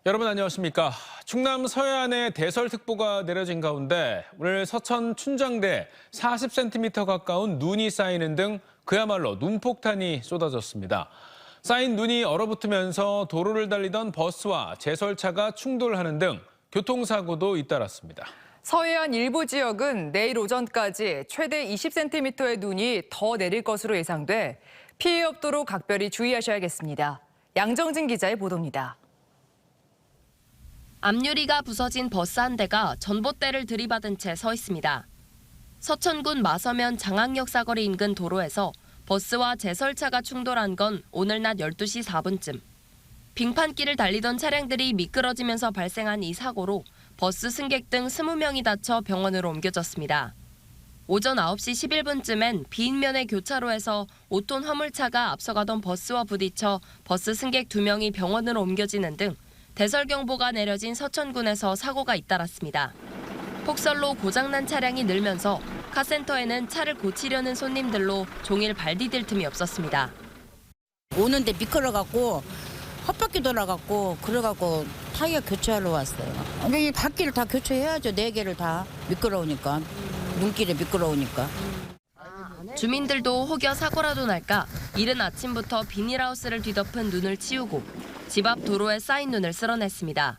여러분 안녕하십니까. 충남 서해안에 대설특보가 내려진 가운데 오늘 서천 춘장대에 40cm 가까운 눈이 쌓이는 등 그야말로 눈폭탄이 쏟아졌습니다. 쌓인 눈이 얼어붙으면서 도로를 달리던 버스와 제설차가 충돌하는 등 교통사고도 잇따랐습니다. 서해안 일부 지역은 내일 오전까지 최대 20cm의 눈이 더 내릴 것으로 예상돼 피해 없도록 각별히 주의하셔야겠습니다. 양정진 기자의 보도입니다. 앞유리가 부서진 버스 한 대가 전봇대를 들이받은 채 서 있습니다. 서천군 마서면 장항역 사거리 인근 도로에서 버스와 제설차가 충돌한 건 오늘 낮 12시 4분쯤. 빙판길을 달리던 차량들이 미끄러지면서 발생한 이 사고로 버스 승객 등 20명이 다쳐 병원으로 옮겨졌습니다. 오전 9시 11분쯤엔 비인면의 교차로에서 5톤 화물차가 앞서가던 버스와 부딪혀 버스 승객 2명이 병원으로 옮겨지는 등 대설경보가 내려진 서천군에서 사고가 잇따랐습니다. 폭설로 고장난 차량이 늘면서 카센터에는 차를 고치려는 손님들로 종일 발 디딜 틈이 없었습니다. 오는데 미끄러갖고 헛바퀴 돌아갖고 그래갖고 타이어 교체하러 왔어요. 이 갓길을 다 교체해야죠. 4개를 다 미끄러우니까. 눈길에 미끄러우니까. 주민들도 혹여 사고라도 날까 이른 아침부터 비닐하우스를 뒤덮은 눈을 치우고 집 앞 도로에 쌓인 눈을 쓸어냈습니다.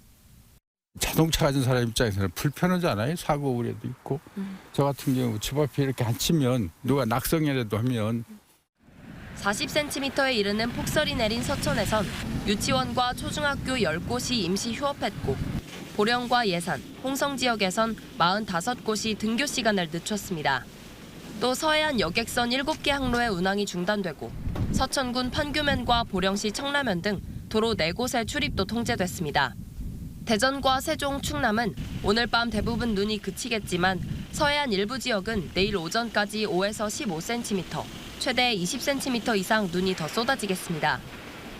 자동차 가진 사람 입장에서는 불편하잖아요. 사고 우려도 있고. 저 같은 경우 집 앞에 이렇게 앉히면 누가 낙성이라도 하면 40cm에 이르는 폭설이 내린 서천에선 유치원과 초중학교 10곳이 임시 휴업했고 보령과 예산, 홍성 지역에선 45곳이 등교 시간을 늦췄습니다. 또 서해안 여객선 7개 항로의 운항이 중단되고 서천군 판교면과 보령시 청라면 등 도로 4곳의 출입도 통제됐습니다. 대전과 세종, 충남은 오늘 밤 대부분 눈이 그치겠지만 서해안 일부 지역은 내일 오전까지 5에서 15cm, 최대 20cm 이상 눈이 더 쏟아지겠습니다.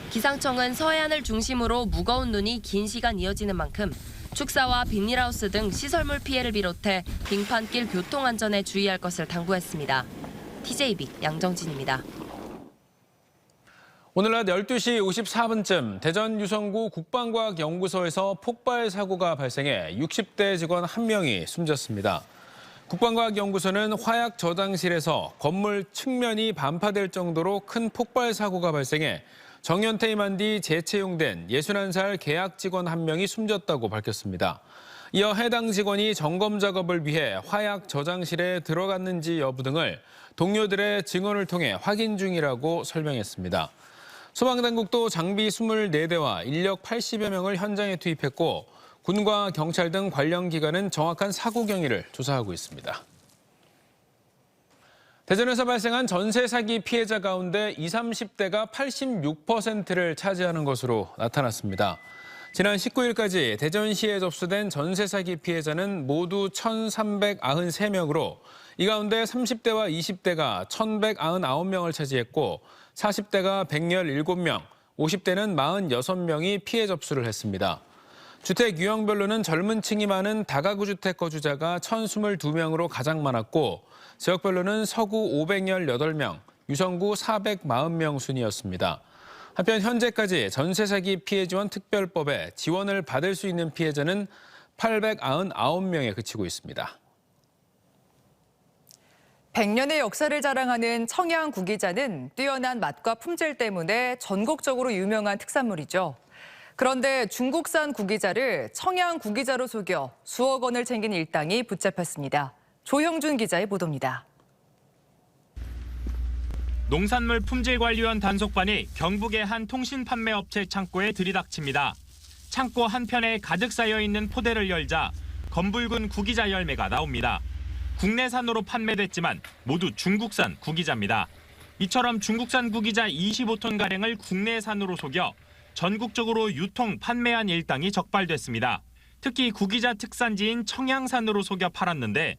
기상청은 서해안을 중심으로 무거운 눈이 긴 시간 이어지는 만큼 축사와 비닐하우스 등 시설물 피해를 비롯해 빙판길 교통 안전에 주의할 것을 당부했습니다. TJB 양정진입니다. 오늘 낮 12시 54분쯤 대전 유성구 국방과학연구소에서 폭발 사고가 발생해 60대 직원 1명이 숨졌습니다. 국방과학연구소는 화약 저장실에서 건물 측면이 반파될 정도로 큰 폭발 사고가 발생해 정연 퇴임한 뒤 재채용된 61살 계약 직원 1명이 숨졌다고 밝혔습니다. 이어 해당 직원이 점검 작업을 위해 화약 저장실에 들어갔는지 여부 등을 동료들의 증언을 통해 확인 중이라고 설명했습니다. 소방당국도 장비 24대와 인력 80여 명을 현장에 투입했고 군과 경찰 등 관련 기관은 정확한 사고 경위를 조사하고 있습니다. 대전에서 발생한 전세 사기 피해자 가운데 20, 30대가 86%를 차지하는 것으로 나타났습니다. 지난 19일까지 대전시에 접수된 전세 사기 피해자는 모두 1,393명으로 이 가운데 30대와 20대가 1,199명을 차지했고 40대가 117명, 50대는 46명이 피해 접수를 했습니다. 주택 유형별로는 젊은 층이 많은 다가구 주택 거주자가 1,022명으로 가장 많았고 지역별로는 서구 518명, 유성구 440명 순이었습니다. 한편 현재까지 전세 사기 피해 지원 특별법에 지원을 받을 수 있는 피해자는 899명에 그치고 있습니다. 100년의 역사를 자랑하는 청양 구기자는 뛰어난 맛과 품질 때문에 전국적으로 유명한 특산물이죠. 그런데 중국산 구기자를 청양 구기자로 속여 수억 원을 챙긴 일당이 붙잡혔습니다. 조형준 기자의 보도입니다. 농산물 품질관리원 단속반이 경북의 한 통신 판매업체 창고에 들이닥칩니다. 창고 한편에 가득 쌓여있는 포대를 열자 검붉은 구기자 열매가 나옵니다. 국내산으로 판매됐지만 모두 중국산 구기자입니다. 이처럼 중국산 구기자 25톤가량을 국내산으로 속여 전국적으로 유통, 판매한 일당이 적발됐습니다. 특히 구기자 특산지인 청양산으로 속여 팔았는데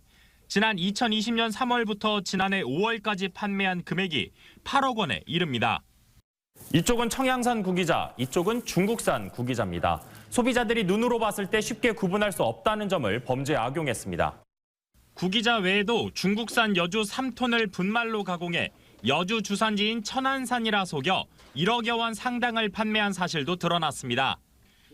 지난 2020년 3월부터 지난해 5월까지 판매한 금액이 8억 원에 이릅니다. 이쪽은 청양산 구기자, 이쪽은 중국산 구기자입니다. 소비자들이 눈으로 봤을 때 쉽게 구분할 수 없다는 점을 범죄에 악용했습니다. 구기자 외에도 중국산 여주 3톤을 분말로 가공해 여주 주산지인 천안산이라 속여 1억여 원 상당을 판매한 사실도 드러났습니다.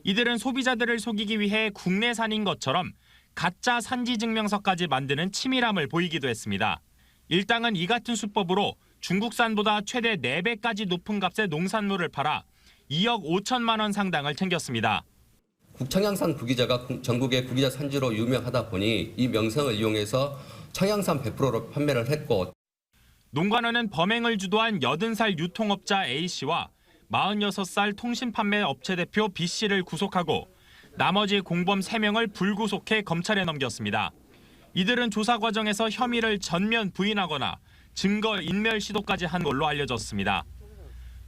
이들은 소비자들을 속이기 위해 국내산인 것처럼 가짜 산지 증명서까지 만드는 치밀함을 보이기도 했습니다. 일당은 이 같은 수법으로 중국산보다 최대 4배까지 높은 값의 농산물을 팔아 2억 5천만 원 상당을 챙겼습니다. 청양산 구기자가 전국의 구기자 산지로 유명하다 보니 이 명성을 이용해서 청양산 100%로 판매를 했고, 농관원은 범행을 주도한 80살 유통업자 A씨와 46살 통신판매 업체 대표 B씨를 구속하고 나머지 공범 3명을 불구속해 검찰에 넘겼습니다. 이들은 조사 과정에서 혐의를 전면 부인하거나 증거 인멸 시도까지 한 걸로 알려졌습니다.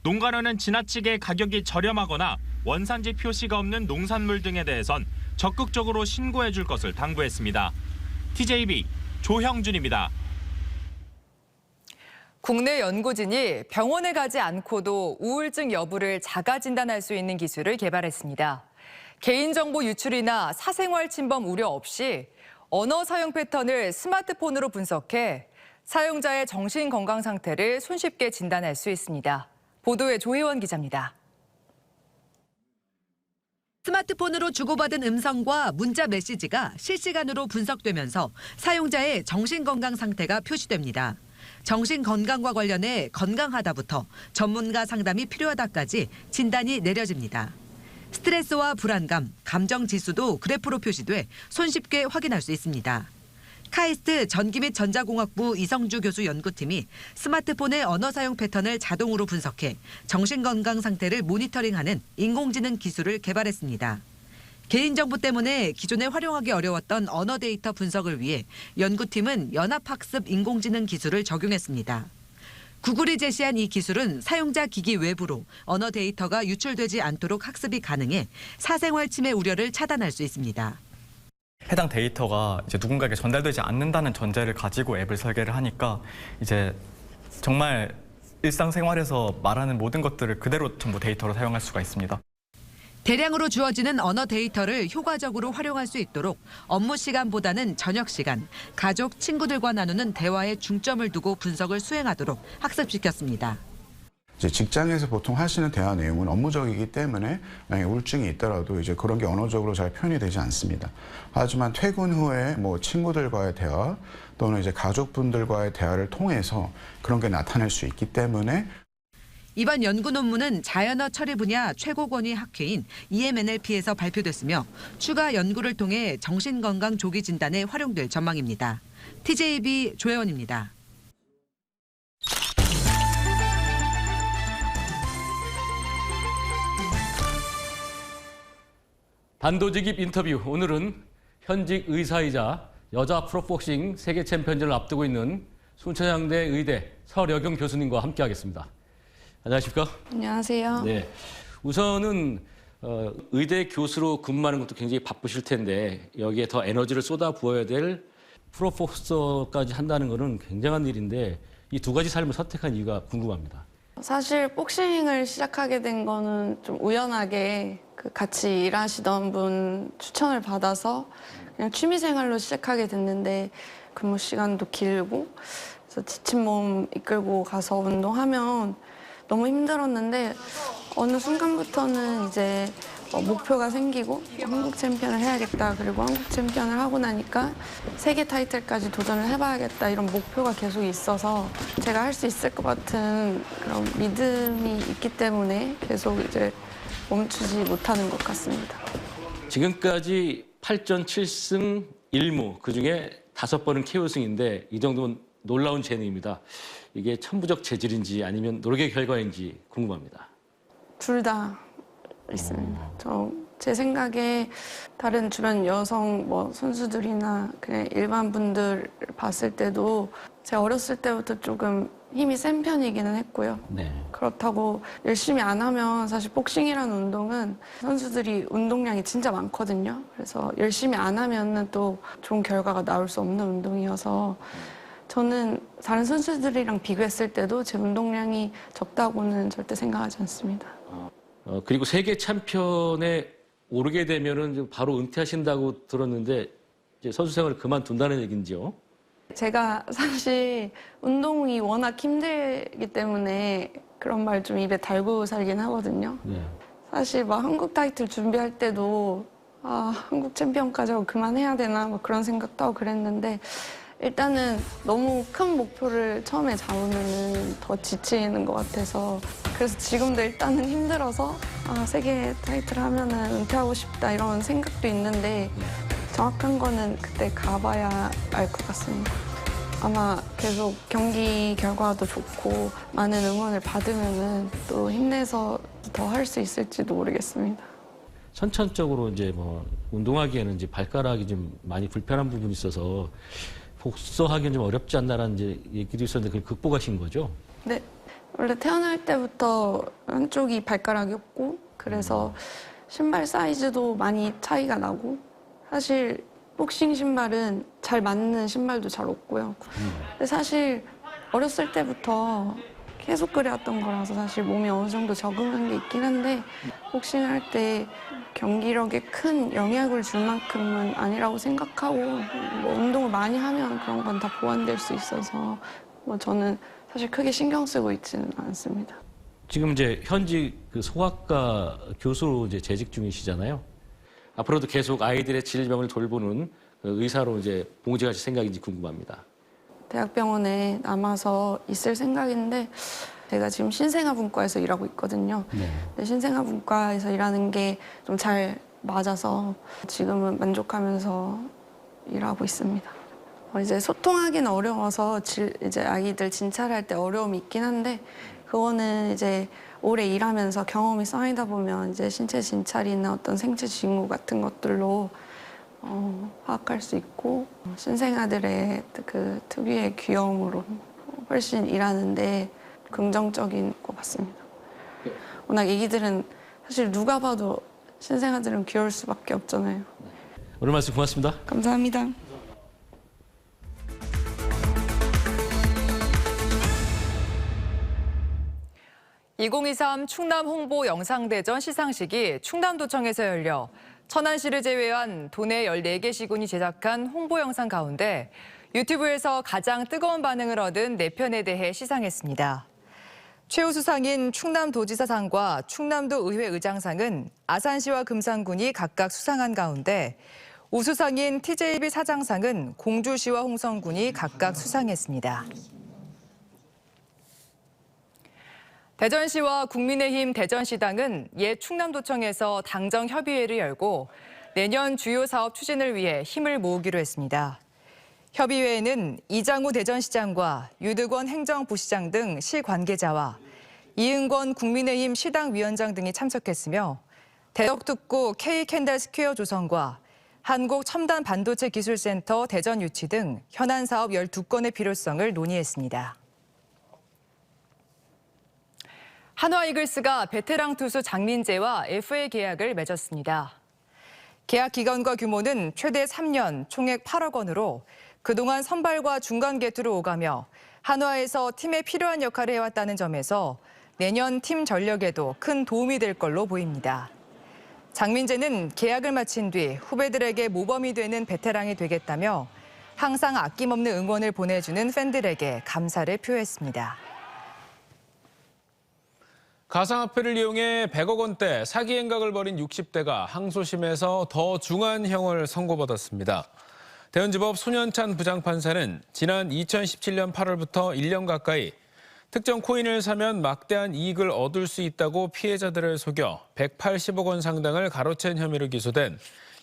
농가로는 지나치게 가격이 저렴하거나 원산지 표시가 없는 농산물 등에 대해선 적극적으로 신고해 줄 것을 당부했습니다. TJB 조형준입니다. 국내 연구진이 병원에 가지 않고도 우울증 여부를 자가 진단할 수 있는 기술을 개발했습니다. 개인정보 유출이나 사생활 침범 우려 없이 언어 사용 패턴을 스마트폰으로 분석해 사용자의 정신 건강 상태를 손쉽게 진단할 수 있습니다. 보도에 조혜원 기자입니다. 스마트폰으로 주고받은 음성과 문자 메시지가 실시간으로 분석되면서 사용자의 정신 건강 상태가 표시됩니다. 정신 건강과 관련해 건강하다부터 전문가 상담이 필요하다까지 진단이 내려집니다. 스트레스와 불안감, 감정 지수도 그래프로 표시돼 손쉽게 확인할 수 있습니다. 카이스트 전기 및 전자공학부 이성주 교수 연구팀이 스마트폰의 언어 사용 패턴을 자동으로 분석해 정신건강 상태를 모니터링하는 인공지능 기술을 개발했습니다. 개인정보 때문에 기존에 활용하기 어려웠던 언어 데이터 분석을 위해 연구팀은 연합학습 인공지능 기술을 적용했습니다. 구글이 제시한 이 기술은 사용자 기기 외부로 언어 데이터가 유출되지 않도록 학습이 가능해 사생활 침해 우려를 차단할 수 있습니다. 해당 데이터가 이제 누군가에게 전달되지 않는다는 전제를 가지고 앱을 설계를 하니까 이제 정말 일상생활에서 말하는 모든 것들을 그대로 전부 데이터로 사용할 수가 있습니다. 대량으로 주어지는 언어 데이터를 효과적으로 활용할 수 있도록 업무 시간보다는 저녁 시간, 가족, 친구들과 나누는 대화에 중점을 두고 분석을 수행하도록 학습시켰습니다. 이제 직장에서 보통 하시는 대화 내용은 업무적이기 때문에 만약에 우울증이 있더라도 이제 그런 게 언어적으로 잘 표현이 되지 않습니다. 하지만 퇴근 후에 뭐 친구들과의 대화 또는 이제 가족분들과의 대화를 통해서 그런 게 나타날 수 있기 때문에 이번 연구 논문은 자연어 처리 분야 최고 권위 학회인 EMNLP에서 발표됐으며 추가 연구를 통해 정신건강 조기 진단에 활용될 전망입니다. TJB 조혜원입니다. 단도직입 인터뷰. 오늘은 현직 의사이자 여자 프로복싱 세계 챔피언전을 앞두고 있는 순천향대 의대 설여경 교수님과 함께하겠습니다. 안녕하십니까? 안녕하세요. 네, 우선은 의대 교수로 근무하는 것도 굉장히 바쁘실 텐데 여기에 더 에너지를 쏟아 부어야 될 프로포서까지 한다는 것은 굉장한 일인데 이 두 가지 삶을 선택한 이유가 궁금합니다. 사실 복싱을 시작하게 된 거는 좀 우연하게 같이 일하시던 분 추천을 받아서 그냥 취미생활로 시작하게 됐는데 근무 시간도 길고 그래서 지친 몸 이끌고 가서 운동하면 너무 힘들었는데 어느 순간부터는 이제 목표가 생기고 한국 챔피언을 해야겠다. 그리고 한국 챔피언을 하고 나니까 세계 타이틀까지 도전을 해봐야겠다. 이런 목표가 계속 있어서 제가 할 수 있을 것 같은 그런 믿음이 있기 때문에 계속 이제 멈추지 못하는 것 같습니다. 지금까지 8전 7승 1무, 그중에 5번은 KO승인데 이 정도면 놀라운 재능입니다. 이게 천부적 재질인지 아니면 노력의 결과인지 궁금합니다. 둘 다 있습니다. 제 생각에 다른 주변 여성 선수들이나 그냥 일반 분들 봤을 때도 제가 어렸을 때부터 조금 힘이 센 편이기는 했고요. 네. 그렇다고 열심히 안 하면 사실 복싱이라는 운동은 선수들이 운동량이 진짜 많거든요. 그래서 열심히 안 하면은 또 좋은 결과가 나올 수 없는 운동이어서 저는 다른 선수들이랑 비교했을 때도 제 운동량이 적다고는 절대 생각하지 않습니다. 그리고 세계 챔피언에 오르게 되면은 바로 은퇴하신다고 들었는데 이제 선수 생활을 그만둔다는 얘기인지요? 제가 사실 운동이 워낙 힘들기 때문에 그런 말 좀 입에 달고 살긴 하거든요. 네. 사실 막 한국 타이틀 준비할 때도 한국 챔피언까지 하고 그만해야 되나 뭐 그런 생각도 하고 그랬는데 일단은 너무 큰 목표를 처음에 잡으면 더 지치는 것 같아서 그래서 지금도 일단은 힘들어서 세계 타이틀 하면은 은퇴하고 싶다 이런 생각도 있는데 정확한 거는 그때 가봐야 알 것 같습니다. 아마 계속 경기 결과도 좋고 많은 응원을 받으면은 또 힘내서 더 할 수 있을지도 모르겠습니다. 선천적으로 이제 뭐 운동하기에는 이제 발가락이 좀 많이 불편한 부분이 있어서 복서하기는 좀 어렵지 않나라는 이제 얘기도 있었는데 그걸 극복하신 거죠? 네. 원래 태어날 때부터 한쪽이 발가락이었고 그래서 신발 사이즈도 많이 차이가 나고 사실 복싱 신발은 잘 맞는 신발도 잘 없고요. 근데 사실 어렸을 때부터 계속 그래왔던 거라서 사실 몸이 어느 정도 적응한 게 있긴 한데 복싱할 때 경기력에 큰 영향을 줄 만큼은 아니라고 생각하고 뭐 운동을 많이 하면 그런 건 다 보완될 수 있어서 뭐 저는 사실 크게 신경 쓰고 있지는 않습니다. 지금 이제 현직 그 소아과 교수로 이제 재직 중이시잖아요. 앞으로도 계속 아이들의 질병을 돌보는 의사로 이제 봉직하실 생각인지 궁금합니다. 대학병원에 남아서 있을 생각인데 제가 지금 신생아분과에서 일하고 있거든요. 근데 신생아분과에서 일하는 게 좀 잘 맞아서 지금은 만족하면서 일하고 있습니다. 이제 소통하기는 어려워서 이제 아이들 진찰할 때 어려움이 있긴 한데 그거는 이제 오래 일하면서 경험이 쌓이다 보면 이제 신체 진찰이나 어떤 생체 징후 같은 것들로 파악할 수 있고 신생아들의 그 특유의 귀여움으로 훨씬 일하는데 긍정적인 것 같습니다. 워낙 애기들은 사실 누가 봐도 신생아들은 귀여울 수밖에 없잖아요. 오늘 말씀 고맙습니다. 감사합니다. (2023) 충남 홍보 영상대전 시상식이 충남도청에서 열려 천안시를 제외한 도내 14개 시군이 제작한 홍보 영상 가운데 유튜브에서 가장 뜨거운 반응을 얻은 4편에 대해 시상했습니다. 최우수상인 충남도지사상과 충남도 의회 의장상은 아산시와 금산군이 각각 수상한 가운데 우수상인 TJB 사장상은 공주시와 홍성군이 각각 수상했습니다. 대전시와 국민의힘 대전시당은 옛 충남도청에서 당정 협의회를 열고 내년 주요 사업 추진을 위해 힘을 모으기로 했습니다. 협의회에는 이장우 대전시장과 유득원 행정부시장 등 시 관계자와 이은권 국민의힘 시당위원장 등이 참석했으며 대덕특구 K캔달스퀘어 조성과 한국첨단반도체기술센터 대전 유치 등 현안 사업 12건의 필요성을 논의했습니다. 한화 이글스가 베테랑 투수 장민재와 FA 계약을 맺었습니다. 계약 기간과 규모는 최대 3년, 총액 8억 원으로 그동안 선발과 중간 개투로 오가며 한화에서 팀에 필요한 역할을 해왔다는 점에서 내년 팀 전력에도 큰 도움이 될 걸로 보입니다. 장민재는 계약을 마친 뒤 후배들에게 모범이 되는 베테랑이 되겠다며 항상 아낌없는 응원을 보내주는 팬들에게 감사를 표했습니다. 가상화폐를 이용해 100억 원대 사기 행각을 벌인 60대가 항소심에서 더 중한 형을 선고받았습니다. 대전지법 손현찬 부장판사는 지난 2017년 8월부터 1년 가까이 특정 코인을 사면 막대한 이익을 얻을 수 있다고 피해자들을 속여 180억 원 상당을 가로챈 혐의로 기소된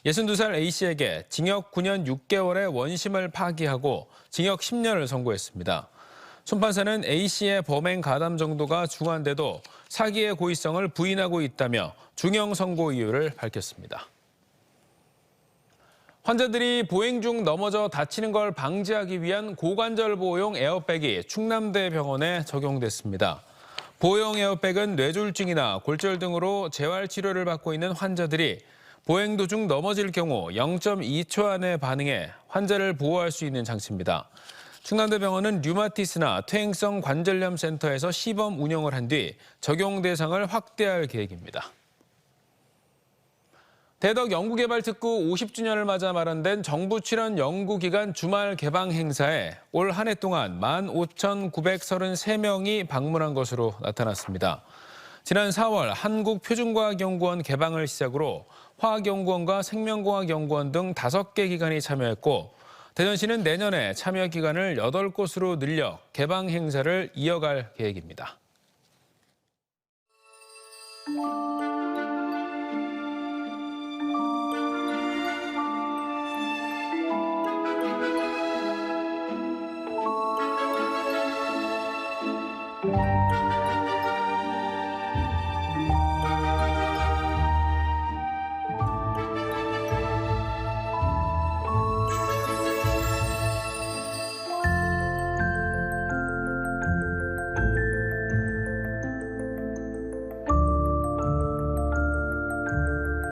62살 A씨에게 징역 9년 6개월의 원심을 파기하고 징역 10년을 선고했습니다. 손 판사는 A씨의 범행 가담 정도가 중한데도 사기의 고의성을 부인하고 있다며 중형 선고 이유를 밝혔습니다. 환자들이 보행 중 넘어져 다치는 걸 방지하기 위한 고관절 보호용 에어백이 충남대병원에 적용됐습니다. 보호용 에어백은 뇌졸중이나 골절 등으로 재활 치료를 받고 있는 환자들이 보행 도중 넘어질 경우 0.2초 안에 반응해 환자를 보호할 수 있는 장치입니다. 충남대병원은 류마티스나 퇴행성 관절염 센터에서 시범 운영을 한 뒤 적용 대상을 확대할 계획입니다. 대덕 연구개발특구 50주년을 맞아 마련된 정부 출연 연구기관 주말 개방 행사에 올 한 해 동안 15,933명이 방문한 것으로 나타났습니다. 지난 4월 한국표준과학연구원 개방을 시작으로 화학연구원과 생명공학연구원 등 5개 기관이 참여했고 대전시는 내년에 참여 기관을 8곳으로 늘려 개방 행사를 이어갈 계획입니다.